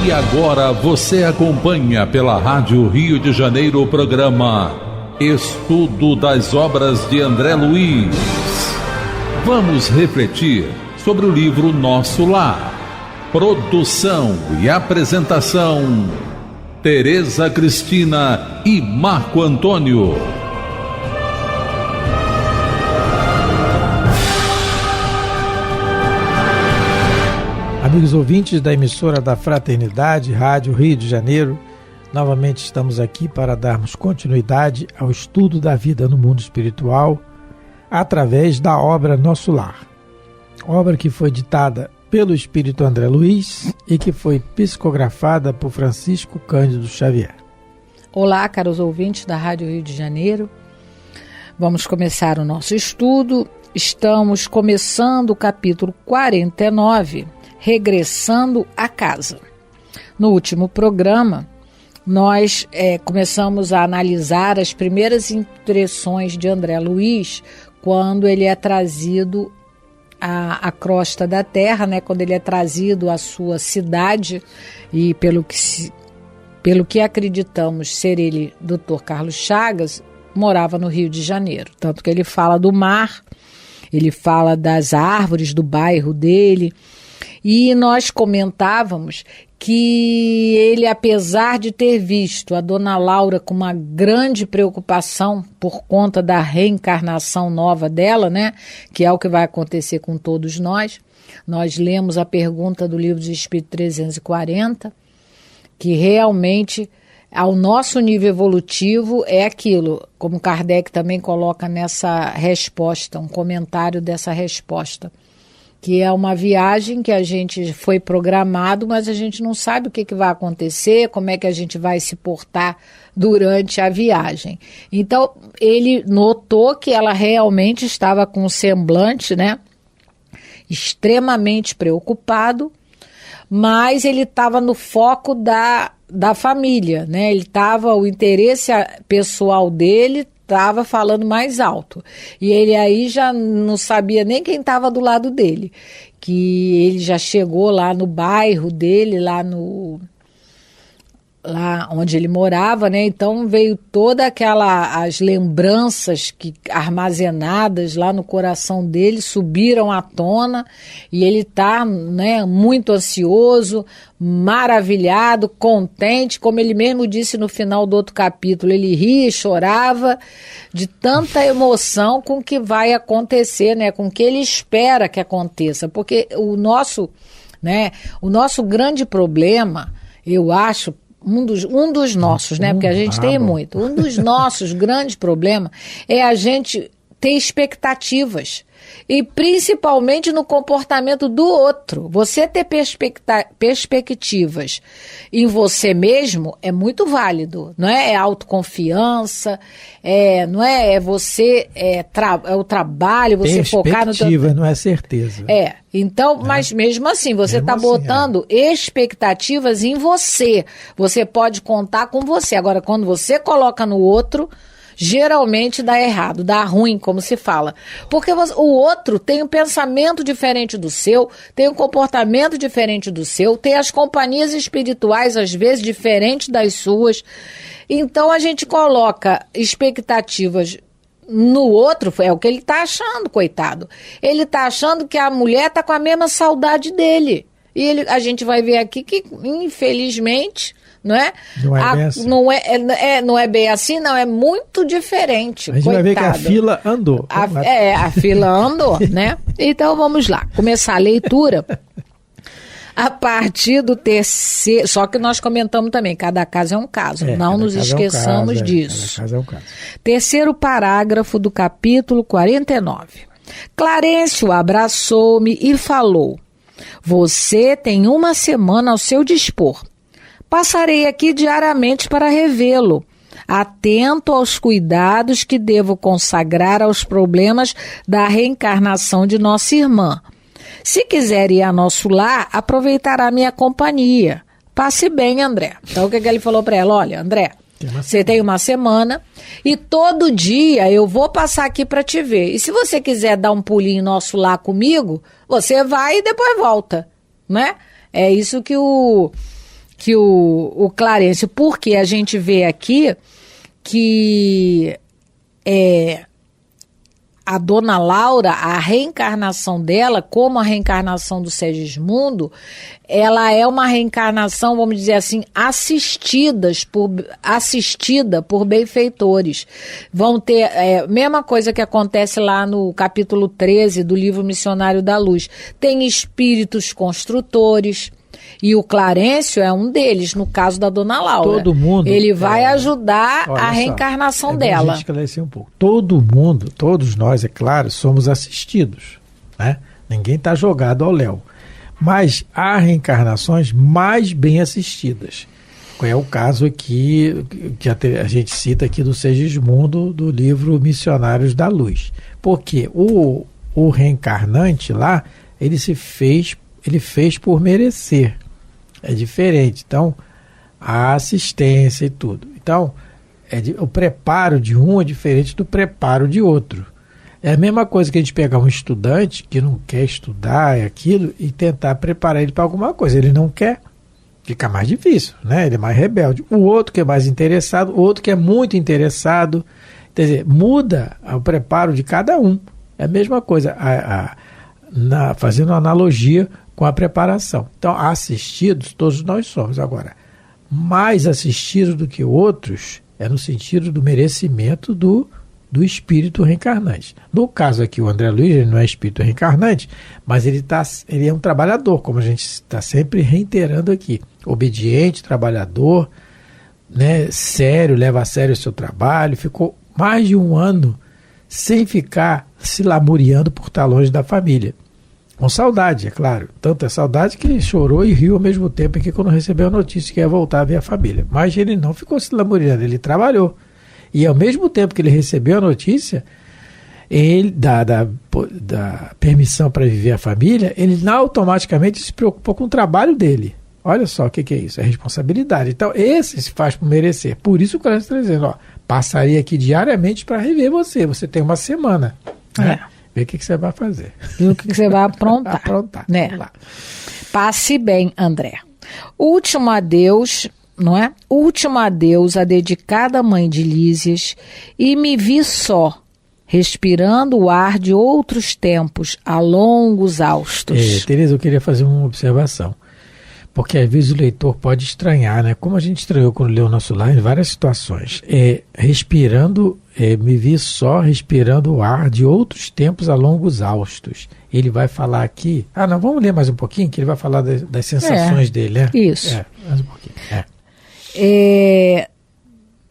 E agora você acompanha pela Rádio Rio de Janeiro o programa Estudo das Obras de André Luiz. Vamos refletir sobre o livro Nosso Lar. Produção e apresentação, Tereza Cristina e Marco Antônio. Amigos ouvintes da emissora da Fraternidade, Rádio Rio de Janeiro, novamente estamos aqui para darmos continuidade ao estudo da vida no mundo espiritual através da obra Nosso Lar. Obra que foi ditada pelo Espírito André Luiz e que foi psicografada por Francisco Cândido Xavier. Olá, caros ouvintes da Rádio Rio de Janeiro. Vamos começar o nosso estudo. Estamos começando o capítulo 49, Regressando a Casa. No último programa, nós começamos a analisar as primeiras impressões de André Luiz quando ele é trazido à crosta da terra, né? Quando ele é trazido à sua cidade, e pelo que acreditamos ser ele, Dr. Carlos Chagas, morava no Rio de Janeiro. Tanto que ele fala do mar, ele fala das árvores do bairro dele, e nós comentávamos que ele, apesar de ter visto a dona Laura com uma grande preocupação por conta da reencarnação nova dela, né, que é o que vai acontecer com todos nós lemos a pergunta do Livro dos Espíritos 340, que realmente, ao nosso nível evolutivo, é aquilo, como Kardec também coloca nessa resposta, um comentário dessa resposta, que é uma viagem que a gente foi programado, mas a gente não sabe o que vai acontecer, como é que a gente vai se portar durante a viagem. Então, ele notou que ela realmente estava com um semblante, né, extremamente preocupado, mas ele estava no foco da família, né? O interesse pessoal dele estava falando mais alto. E ele aí já não sabia nem quem estava do lado dele. Que ele já chegou lá no bairro dele, lá onde ele morava, né? Então veio toda as lembranças armazenadas lá no coração dele, subiram à tona, e ele está, né, muito ansioso, maravilhado, contente, como ele mesmo disse no final do outro capítulo, ele ria e chorava de tanta emoção com o que vai acontecer, né? Com o que ele espera que aconteça, porque o nosso grande problema, eu acho, um dos nossos, né? Porque a gente tem muito. Um dos nossos grandes problemas é a gente ter expectativas. E principalmente no comportamento do outro. Você ter perspectivas em você mesmo é muito válido, não é? É autoconfiança, não é? É você, é o trabalho, você focar no teu... Perspectiva, não é certeza. Então, mas mesmo assim, você está botando expectativas em você. Você pode contar com você. Agora, quando você coloca no outro, geralmente dá errado, dá ruim, como se fala. Porque o outro tem um pensamento diferente do seu, tem um comportamento diferente do seu, tem as companhias espirituais, às vezes, diferentes das suas. Então, a gente coloca expectativas no outro, é o que ele está achando, coitado. Ele está achando que a mulher está com a mesma saudade dele. E a gente vai ver aqui que, infelizmente... Não é? Não é bem assim. Não é bem assim, não. É muito diferente. A gente vai ver que a fila andou. A fila andou, né? Então vamos lá. Começar a leitura. A partir do terceiro... Só que nós comentamos também, cada caso é um caso. Não nos esqueçamos disso. Cada caso é um caso. Terceiro parágrafo do capítulo 49. Clarencio abraçou-me e falou: você tem uma semana ao seu dispor. Passarei aqui diariamente para revê-lo, atento aos cuidados que devo consagrar aos problemas da reencarnação de nossa irmã. Se quiser ir a nosso lar, aproveitará minha companhia. Passe bem, André. Então, o que ele falou para ela? Olha, André, você tem uma semana e todo dia eu vou passar aqui para te ver. E se você quiser dar um pulinho nosso lar comigo, você vai e depois volta, né? É isso que que o Clarencio, porque a gente vê aqui que a Dona Laura, a reencarnação dela, como a reencarnação do Segismundo, ela é uma reencarnação, vamos dizer assim, assistida por benfeitores. Vão ter, mesma coisa que acontece lá no capítulo 13 do livro Missionário da Luz. Tem espíritos construtores, e o Clarencio é um deles, no caso da Dona Laura. Todo mundo. Ele vai ajudar a reencarnação dela. A gente esclarecer um pouco. Todo mundo, todos nós, é claro, somos assistidos, né? Ninguém está jogado ao léu. Mas há reencarnações mais bem assistidas. É o caso aqui que a gente cita aqui do Segismundo, do livro Missionários da Luz. Porque o reencarnante lá, ele fez por merecer. É diferente. Então, a assistência e tudo. Então, o preparo de um é diferente do preparo de outro. É a mesma coisa que a gente pegar um estudante que não quer estudar aquilo e tentar preparar ele para alguma coisa. Ele não quer, fica mais difícil, né? Ele é mais rebelde. O outro que é mais interessado, o outro que é muito interessado. Quer dizer, muda o preparo de cada um. É a mesma coisa, fazendo uma analogia com a preparação. Então, assistidos, todos nós somos. Agora, mais assistidos do que outros é no sentido do merecimento do espírito reencarnante. No caso aqui, o André Luiz, ele não é espírito reencarnante, mas ele é um trabalhador, como a gente está sempre reiterando aqui. Obediente, trabalhador, né, sério, leva a sério o seu trabalho, ficou mais de um ano sem ficar se lamuriando por estar longe da família. Com saudade, é claro. Tanto é saudade que ele chorou e riu ao mesmo tempo aqui quando recebeu a notícia que ia voltar a ver a família. Mas ele não ficou se lamuriando, ele trabalhou. E ao mesmo tempo que ele recebeu a notícia, ele da permissão para viver a família, ele automaticamente se preocupou com o trabalho dele. Olha só o que é isso, é responsabilidade. Então, esse se faz por merecer. Por isso que o Clarencio está dizendo, passaria aqui diariamente para rever você. Você tem uma semana, né? Ver o que você vai fazer. E o que você vai aprontar. Né? Vamos lá. Passe bem, André. Último adeus, não é? Último adeus a dedicada mãe de Lísias, e me vi só, respirando o ar de outros tempos, a longos austos. Tereza, eu queria fazer uma observação. Porque às vezes o leitor pode estranhar, né? Como a gente estranhou quando leu o nosso lar em várias situações. Me vi só respirando o ar de outros tempos a longos austos. Ele vai falar aqui... não, vamos ler mais um pouquinho, que ele vai falar das sensações dele, né? Isso. Mais um pouquinho.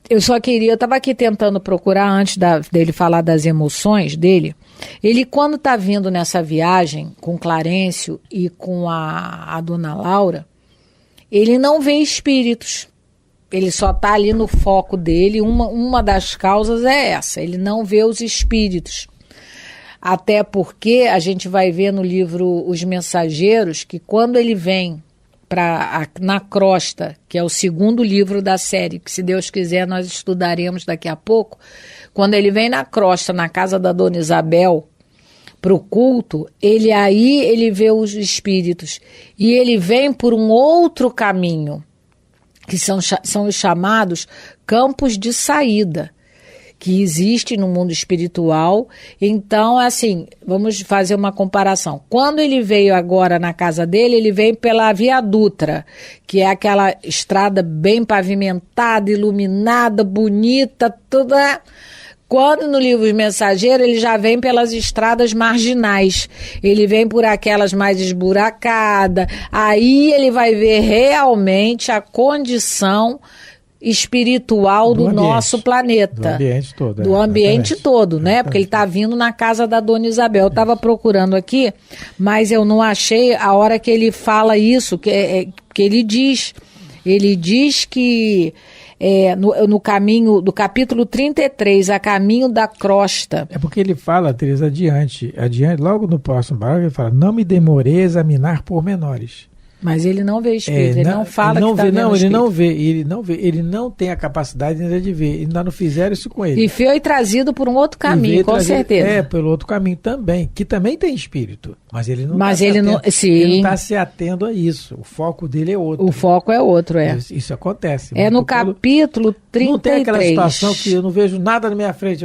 Eu só queria... Eu estava aqui tentando procurar, antes dele falar das emoções dele. Ele, quando está vindo nessa viagem com Clarencio e com a Dona Laura, ele não vê espíritos. Ele só está ali no foco dele. Uma das causas é essa, ele não vê os espíritos. Até porque a gente vai ver no livro Os Mensageiros que quando ele vem na crosta, que é o segundo livro da série, que se Deus quiser nós estudaremos daqui a pouco, quando ele vem na crosta, na casa da Dona Isabel, para o culto, ele vê os espíritos. E ele vem por um outro caminho, que são os chamados campos de saída, que existe no mundo espiritual. Então, assim, vamos fazer uma comparação. Quando ele veio agora na casa dele, ele veio pela Via Dutra, que é aquela estrada bem pavimentada, iluminada, bonita, toda... Quando no livro Os Mensageiros, ele já vem pelas estradas marginais, ele vem por aquelas mais esburacadas, aí ele vai ver realmente a condição espiritual do nosso planeta. Do ambiente todo. Do ambiente todo, né? Porque ele está vindo na casa da Dona Isabel. Eu estava procurando aqui, mas eu não achei a hora que ele fala isso, que ele diz que... no caminho do capítulo 33, a caminho da crosta. É porque ele fala, Teresa, adiante, logo no próximo parágrafo, ele fala, não me demorei a examinar pormenores. Mas ele não vê espírito, ele não fala que está vendo ele espírito. não vê, ele não tem a capacidade ainda de ver, ainda não fizeram isso com ele. E foi trazido por um outro caminho, com certeza. Pelo outro caminho também, que também tem espírito, mas ele não está se atendo a isso, o foco dele é outro. O foco é outro, Isso acontece. É no capítulo 33. Não tem aquela situação que eu não vejo nada na minha frente,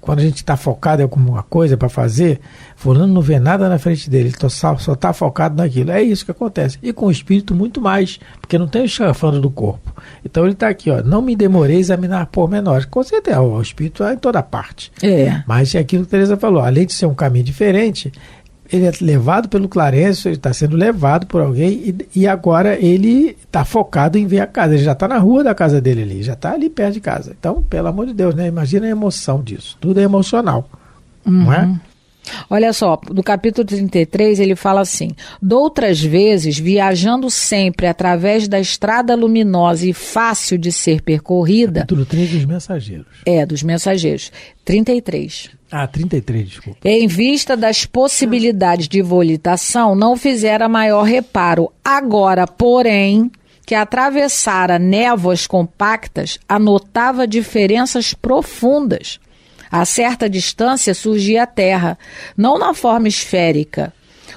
quando a gente está focado em alguma coisa para fazer, fulano não vê nada na frente dele, ele só está focado naquilo. É isso que acontece. E com o espírito muito mais, porque não tem o escafandro do corpo. Então ele está aqui, não me demorei a examinar pormenores. Com certeza, o espírito é em toda parte. Mas é aquilo que a Teresa falou, além de ser um caminho diferente, ele é levado pelo Clarencio, ele está sendo levado por alguém e agora ele está focado em ver a casa. Ele já está na rua da casa dele ali, já está ali perto de casa. Então, pelo amor de Deus, né? Imagina a emoção disso. Tudo é emocional, não é? Olha só, no capítulo 33 ele fala assim: doutras vezes, viajando sempre através da estrada luminosa e fácil de ser percorrida... Capítulo 3 dos mensageiros. Dos mensageiros. 33. 33, desculpa. Em vista das possibilidades de volitação, não fizera maior reparo. Agora, porém, que atravessara névoas compactas, anotava diferenças profundas. A certa distância surgia a Terra, não na forma esférica.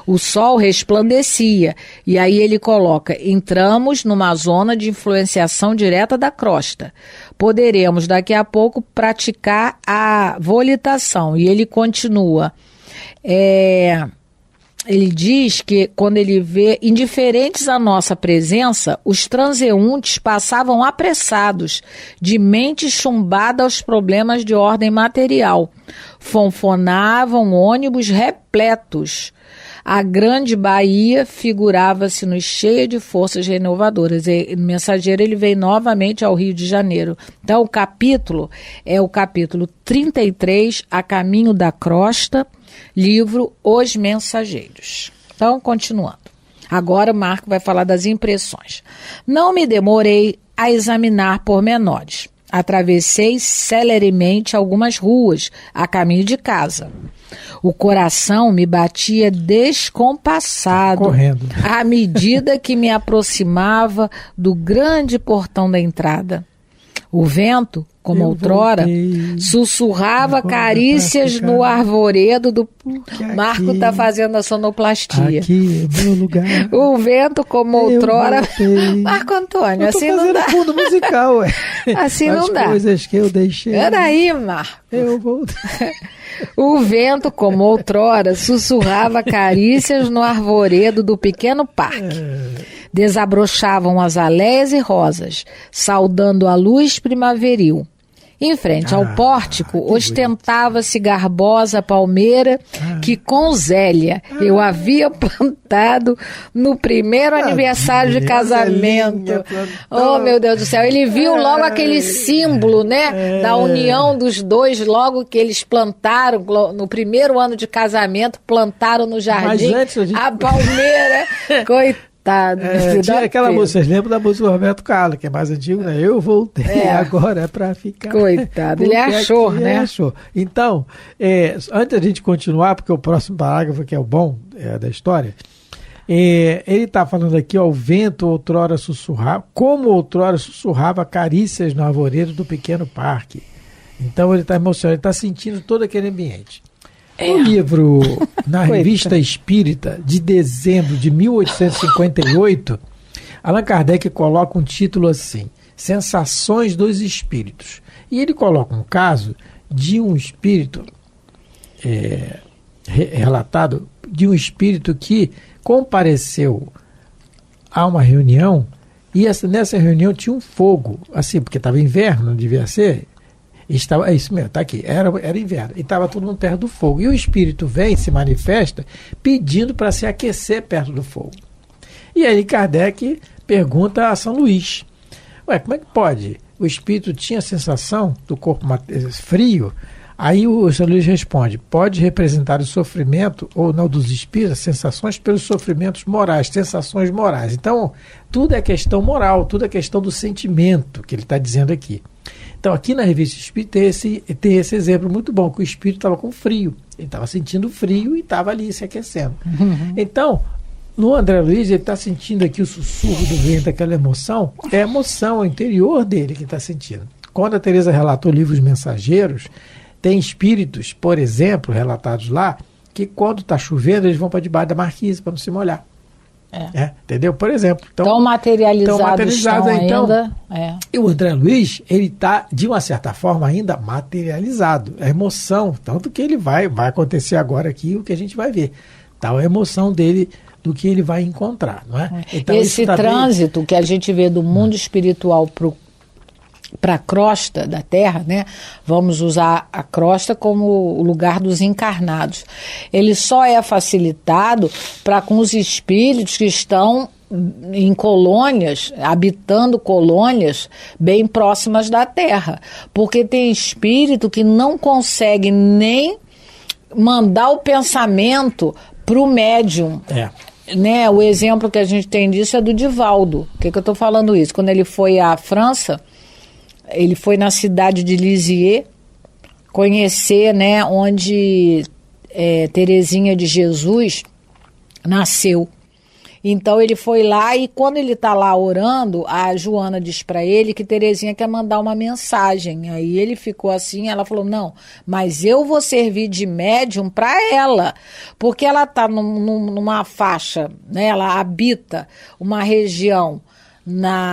O Sol resplandecia, e aí ele coloca: entramos numa zona de influenciação direta da crosta. Poderemos daqui a pouco praticar a volitação. E ele continua. Ele diz que quando ele vê, indiferentes à nossa presença, os transeuntes passavam apressados, de mente chumbada aos problemas de ordem material. Fonfonavam ônibus repletos. A grande Bahia figurava-se-nos cheia de forças renovadoras. E no Mensageiro ele vem novamente ao Rio de Janeiro. Então o capítulo é o capítulo 33, A Caminho da Crosta, livro Os Mensageiros. Então, continuando. Agora o Marco vai falar das impressões. Não me demorei a examinar pormenores. Atravessei celeremente algumas ruas, a caminho de casa. O coração me batia descompassado, correndo, à medida que me aproximava do grande portão da entrada. O vento, como outrora, sussurrava carícias no arvoredo do... Marco está fazendo a sonoplastia. Aqui é meu lugar. O vento, como outrora... Marco Antônio, assim não dá. Fundo musical, assim não dá. As coisas que eu deixei. Peraí, Marco. Eu vou... O vento, como outrora, sussurrava carícias no arvoredo do pequeno parque. Desabrochavam azaleias e rosas, saudando a luz primaveril. Em frente ao pórtico, ostentava-se garbosa palmeira que com Zélia eu havia plantado no primeiro aniversário de casamento. Oh, meu Deus do céu, ele viu logo aquele símbolo, né, da união dos dois, logo que eles plantaram, no primeiro ano de casamento, plantaram no jardim a palmeira. Coitado. Tinha aquela música, vocês lembram da música do Roberto Carlos, que é mais antigo, né? Eu voltei, agora é pra ficar. Coitado, ele achou, né? Achou. Então, antes da gente continuar, porque o próximo parágrafo que é o bom da história, ele está falando aqui, o vento outrora sussurrava, como outrora sussurrava carícias no arvoredo do pequeno parque. Então ele está emocionado, ele está sentindo todo aquele ambiente. No livro, na Revista Espírita, de dezembro de 1858, Allan Kardec coloca um título assim, Sensações dos Espíritos. E ele coloca um caso de um espírito, relatado, de um espírito que compareceu a uma reunião, e nessa reunião tinha um fogo, assim, porque estava inverno, não devia ser... É isso mesmo, está aqui, era inverno, e estava todo mundo perto do fogo. E o espírito vem, se manifesta, pedindo para se aquecer perto do fogo. E aí Kardec pergunta a São Luís, como é que pode? O espírito tinha a sensação do corpo frio? Aí o São Luís responde, pode representar o sofrimento, ou não dos espíritos, sensações pelos sofrimentos morais, sensações morais. Então, tudo é questão moral, tudo é questão do sentimento, que ele está dizendo aqui. Então, aqui na Revista Espírita tem esse exemplo muito bom, que o espírito estava com frio. Ele estava sentindo frio e estava ali se aquecendo. Então, No André Luiz, ele está sentindo aqui o sussurro do vento, aquela emoção. É a emoção, é o interior dele que está sentindo. Quando a Teresa relatou livros mensageiros, tem espíritos, por exemplo, relatados lá, que quando está chovendo, eles vão para debaixo da marquise para não se molhar. Entendeu? Por exemplo. Tão materializados ainda. E o André Luiz, ele está, de uma certa forma, ainda materializado. A emoção, tanto que ele vai acontecer agora aqui o que a gente vai ver. Tal a emoção dele do que ele vai encontrar, não é? Então, esse trânsito que a gente vê do mundo espiritual para a crosta da Terra, né? Vamos usar a crosta como o lugar dos encarnados. Ele só é facilitado para com os espíritos que estão em colônias, habitando colônias bem próximas da Terra. Porque tem espírito que não consegue nem mandar o pensamento para o médium. Né, o exemplo que a gente tem disso é do Divaldo. Por que eu estou falando isso? Quando ele foi à França, ele foi na cidade de Lisieux conhecer, né, onde Teresinha de Jesus nasceu. Então ele foi lá e quando ele está lá orando, a Joana diz para ele que Teresinha quer mandar uma mensagem. Aí ele ficou assim, ela falou, não, mas eu vou servir de médium para ela, porque ela está numa faixa, né, ela habita uma região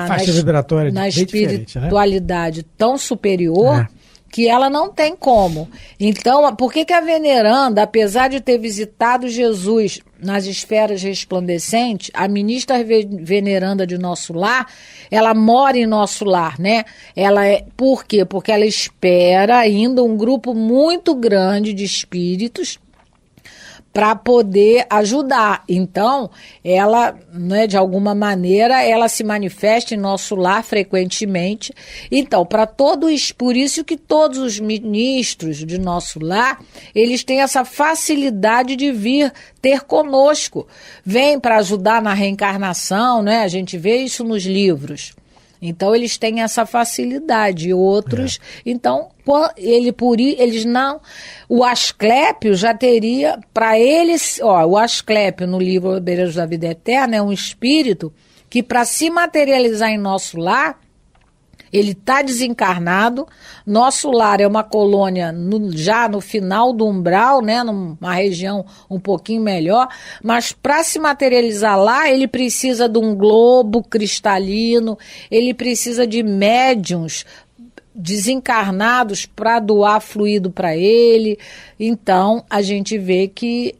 faixa vibratória na espiritualidade, né, tão superior que ela não tem como. Então, por que a veneranda, apesar de ter visitado Jesus nas esferas resplandecentes, a ministra veneranda de nosso lar, ela mora em nosso lar, né? Por quê? Porque ela espera ainda um grupo muito grande de espíritos para poder ajudar. Então, ela, né, de alguma maneira, ela se manifesta em nosso lar frequentemente. Então, por isso que todos os ministros de nosso lar, eles têm essa facilidade de vir ter conosco. Vêm para ajudar na reencarnação, né? A gente vê isso nos livros. Então, eles têm essa facilidade. Outros, então, eles não... O Asclépio já teria, para eles... o Asclépio, no livro Obreiros da Vida Eterna, é um espírito que, para se materializar em nosso lar, ele está desencarnado. Nosso lar é uma colônia já no final do umbral, né, numa região um pouquinho melhor, mas para se materializar lá, ele precisa de um globo cristalino, ele precisa de médiuns desencarnados para doar fluido para ele. Então, a gente vê que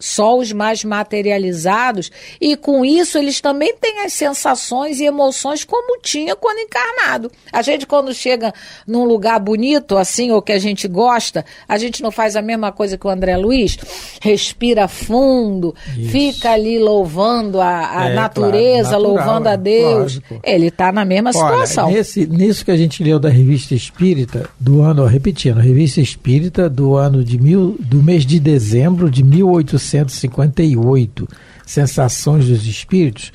só os mais materializados, e com isso eles também têm as sensações e emoções como tinha quando encarnado. A gente, quando chega num lugar bonito, assim, ou que a gente gosta, a gente não faz a mesma coisa que o André Luiz? Respira fundo, fica ali louvando a natureza, claro, natural, louvando a Deus. Lógico. Ele está na mesma situação. Nisso que a gente leu da Revista Espírita, do ano, repetindo, Revista Espírita do ano do mês de dezembro de 1858, Sensações dos Espíritos,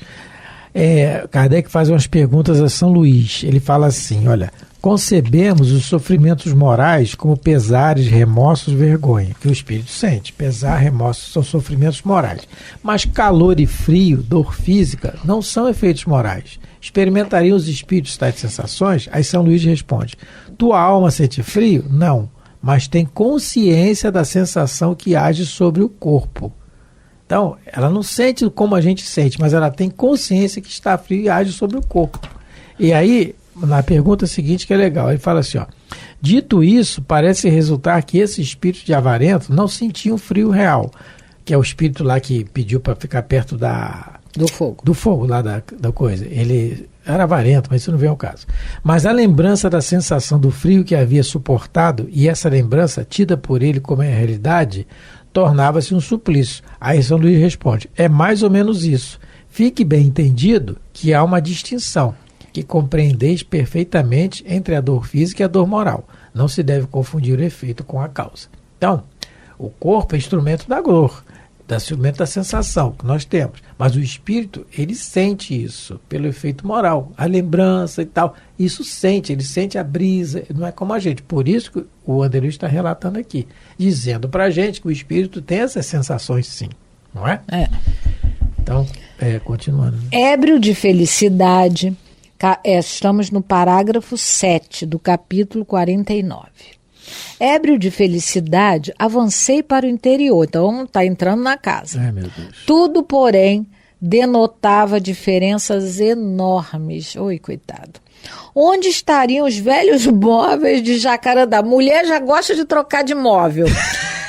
Kardec faz umas perguntas a São Luís. Ele fala assim, olha, concebemos os sofrimentos morais como pesares, remorsos, vergonha, que o espírito sente. Pesar, remorso são sofrimentos morais. Mas calor e frio, dor física, não são efeitos morais. Experimentariam os espíritos tais sensações? Aí São Luís responde, tua alma sente frio? Não. Mas tem consciência da sensação que age sobre o corpo. Então, ela não sente como a gente sente, mas ela tem consciência que está frio e age sobre o corpo. E aí, na pergunta seguinte, que é legal, ele fala assim, dito isso, parece resultar que esse espírito de avarento não sentia um frio real, que é o espírito lá que pediu para ficar perto do fogo lá da coisa. Ele era avarento, mas isso não vem ao caso. Mas a lembrança da sensação do frio que havia suportado, e essa lembrança, tida por ele como é a realidade, tornava-se um suplício. Aí São Luís responde, é mais ou menos isso. Fique bem entendido que há uma distinção, que compreendeis perfeitamente entre a dor física e a dor moral. Não se deve confundir o efeito com a causa. Então, o corpo é instrumento da dor, instrumento da sensação que nós temos. Mas o espírito, ele sente isso pelo efeito moral, a lembrança e tal. Isso ele sente a brisa, não é como a gente. Por isso que o André Luiz está relatando aqui, dizendo para a gente que o espírito tem essas sensações sim, não é? Continuando. Ébrio de felicidade. Estamos no parágrafo 7 do capítulo 49. Ébrio de felicidade, avancei para o interior. Então, está entrando na casa. Ai, meu Deus. Tudo, porém, denotava diferenças enormes. Oi, coitado. Onde estariam os velhos móveis de Jacarandá? Mulher já gosta de trocar de móvel.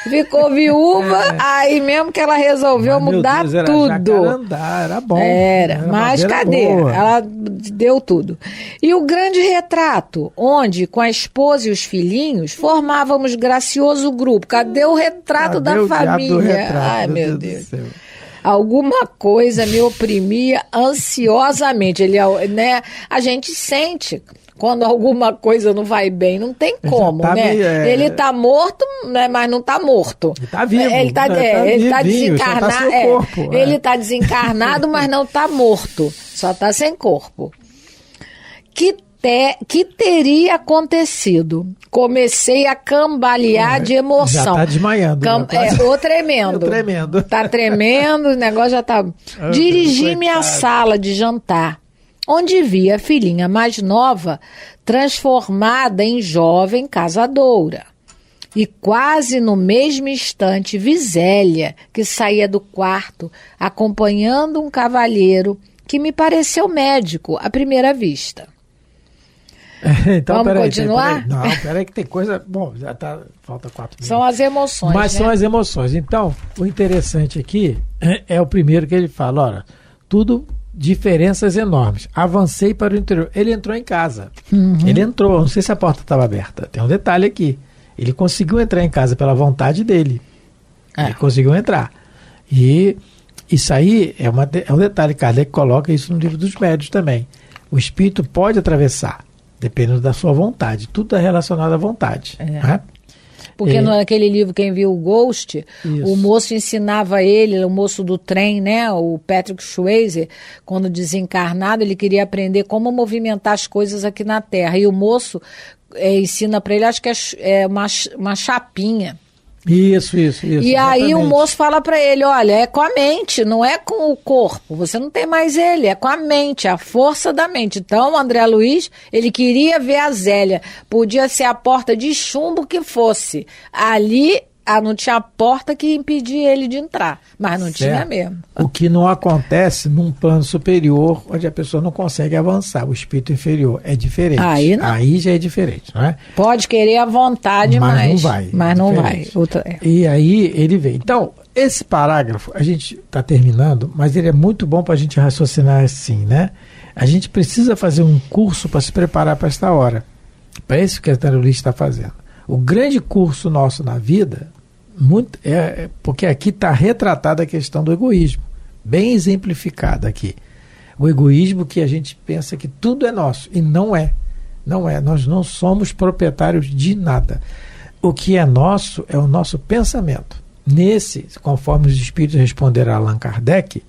Ficou viúva, aí mesmo que ela resolveu mudar Deus, era tudo. Jacarandá, era bom. Era, mas cadê? Boa. Ela deu tudo. E o grande retrato, onde com a esposa e os filhinhos formávamos gracioso grupo. Cadê o retrato da família? Retrato, Ai, meu Deus. Alguma coisa me oprimia ansiosamente. Né? A gente sente quando alguma coisa não vai bem, não tem como, né? Ele tá morto, né, mas não tá morto. Ele tá vivo. Ele tá desencarnado. Ele tá desencarnado, mas não tá morto. Só tá sem corpo. Que teria acontecido? Comecei a cambalear de emoção. Já tá desmaiando. Ou tremendo. Tremendo. Tá tremendo, o negócio já tá... Dirigi-me à sala de jantar, onde vi a filhinha mais nova transformada em jovem casadora. E quase no mesmo instante vi Zélia, que saía do quarto, acompanhando um cavalheiro que me pareceu médico à primeira vista. Então, vamos continuar? Peraí que tem coisa... Bom, já tá... Falta 4 minutos. São as emoções, Mas né? São as emoções. Então, o interessante aqui é o primeiro que ele fala, olha, tudo diferenças enormes. Avancei para o interior. Ele entrou em casa. Ele entrou, não sei se a porta estava aberta. Tem um detalhe aqui. Ele conseguiu entrar em casa pela vontade dele. Ele conseguiu entrar. E isso aí é um detalhe. Kardec coloca isso no livro dos médiuns também. O espírito pode atravessar, dependendo da sua vontade. Tudo é relacionado à vontade. Né? Porque naquele livro, Quem Viu o Ghost, o moço ensinava ele, o moço do trem, né, o Patrick Swayze, quando desencarnado, ele queria aprender como movimentar as coisas aqui na Terra. E o moço ensina para ele, acho que é uma chapinha. Isso. E exatamente. aí o moço fala para ele, olha, é com a mente, não é com o corpo. Você não tem mais ele, é com a mente, a força da mente. Então, o André Luiz, ele queria ver a Zélia. Podia ser a porta de chumbo que fosse. Ali, não tinha porta que impedia ele de entrar. Mas não tinha mesmo. O que não acontece num plano superior, onde a pessoa não consegue avançar. O espírito inferior é diferente. Aí já é diferente, não é? Pode querer à vontade, mas não vai. Mas não vai. E aí ele vem. Então, esse parágrafo, a gente está terminando, mas ele é muito bom para a gente raciocinar assim, né? A gente precisa fazer um curso para se preparar para esta hora. Para isso que a André Luiz está fazendo. O grande curso nosso na vida... porque aqui está retratada a questão do egoísmo, bem exemplificada aqui. O egoísmo que a gente pensa que tudo é nosso, e não é. Nós não somos proprietários de nada. O que é nosso é o nosso pensamento. Conforme os espíritos responderam a Allan Kardec,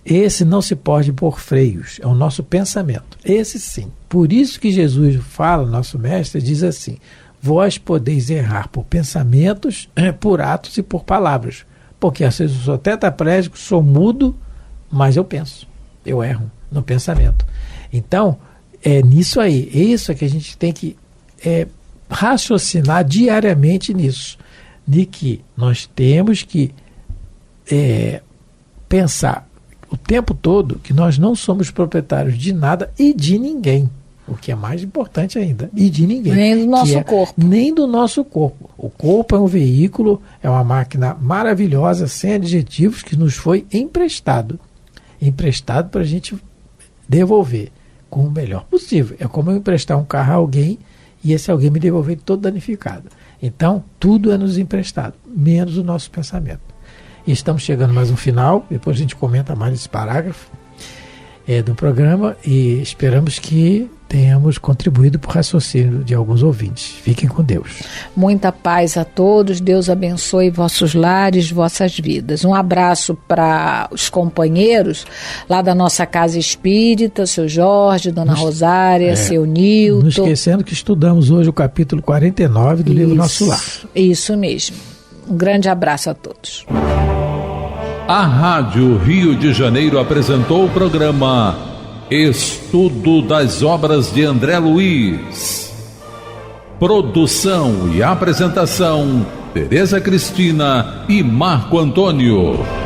esse não se pode pôr freios, é o nosso pensamento. Esse sim. Por isso que Jesus fala, nosso mestre, diz assim: vós podeis errar por pensamentos, por atos e por palavras. Porque às vezes eu sou tetraplégico, sou mudo, mas eu penso. Eu erro no pensamento. Então, é nisso aí. É isso que a gente tem que raciocinar diariamente nisso. De que nós temos que pensar o tempo todo que nós não somos proprietários de nada e de ninguém. O que é mais importante ainda, e de ninguém. Nem do nosso corpo. Nem do nosso corpo. O corpo é um veículo, é uma máquina maravilhosa, sem adjetivos, que nos foi emprestado. Emprestado para a gente devolver com o melhor possível. É como eu emprestar um carro a alguém e esse alguém me devolver todo danificado. Então, tudo é nos emprestado, menos o nosso pensamento. E estamos chegando mais um final, depois a gente comenta mais esse parágrafo do programa e esperamos que tenhamos contribuído para o raciocínio de alguns ouvintes. Fiquem com Deus. Muita paz a todos, Deus abençoe vossos lares, vossas vidas. Um abraço para os companheiros lá da nossa Casa Espírita, seu Jorge, Dona Rosária, seu Nilton. Não esquecendo que estudamos hoje o capítulo 49 do livro Nosso Lar. Isso mesmo. Um grande abraço a todos. A Rádio Rio de Janeiro apresentou o programa Estudo das Obras de André Luiz. Produção e apresentação: Tereza Cristina e Marco Antônio.